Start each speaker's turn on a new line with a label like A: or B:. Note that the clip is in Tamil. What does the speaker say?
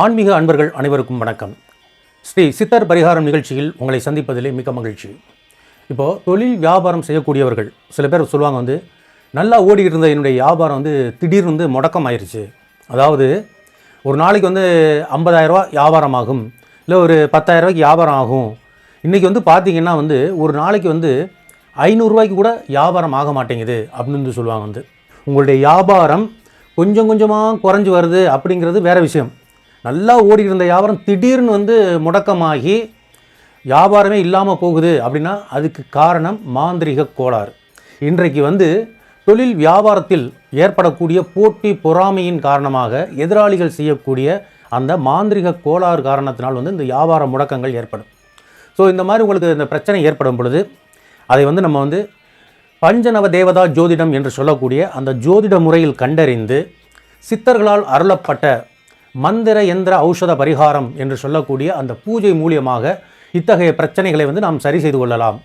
A: ஆன்மீக அன்பர்கள் அனைவருக்கும் வணக்கம். ஸ்ரீ சித்தர் பரிகாரம் நிகழ்ச்சியில் உங்களை சந்திப்பதிலே மிக மகிழ்ச்சி. இப்போது தொழில் வியாபாரம் செய்யக்கூடியவர்கள் சில பேர் சொல்லுவாங்க, நல்லா ஓடிக்கிட்டு இருந்த என்னுடைய வியாபாரம் திடீர்னு முடக்கம் ஆயிடுச்சு. அதாவது ஒரு நாளைக்கு 50,000 ரூபா வியாபாரம் ஆகும், இல்லை ஒரு 10,000 ரூபாய்க்கு வியாபாரம் ஆகும். இன்றைக்கி பார்த்திங்கன்னா ஒரு நாளைக்கு 500 ரூபாய்க்கு கூட வியாபாரம் ஆக மாட்டேங்குது அப்படின்னு சொல்லுவாங்க. உங்களுடைய வியாபாரம் கொஞ்சம் கொஞ்சமாக குறைஞ்சி வருது அப்படிங்கிறது வேறு விஷயம். நல்லா ஓடிக்கிட்டு இருந்த வியாபாரம் திடீர்னு முடக்கமாகி வியாபாரமே இல்லாமல் போகுது அப்படின்னா அதுக்கு காரணம் மாந்திரிக கோளாறு. இன்றைக்கு தொழில் வியாபாரத்தில் ஏற்படக்கூடிய போட்டி பொறாமையின் காரணமாக எதிராளிகள் செய்யக்கூடிய அந்த மாந்திரிக கோளாறு காரணத்தினால் இந்த வியாபார முடக்கங்கள் ஏற்படும். ஸோ இந்த மாதிரி உங்களுக்கு இந்த பிரச்சனை ஏற்படும் பொழுது அதை நம்ம பஞ்சநவ தேவதா ஜோதிடம் என்று சொல்லக்கூடிய அந்த ஜோதிட முறையில் கண்டறிந்து சித்தர்களால் அருளப்பட்ட மந்திர யந்திர ஔஷத பரிகாரம் என்று சொல்லக்கூடிய அந்த பூஜை மூலியமாக இத்தகைய பிரச்சனைகளை நாம் சரி செய்து கொள்ளலாம்.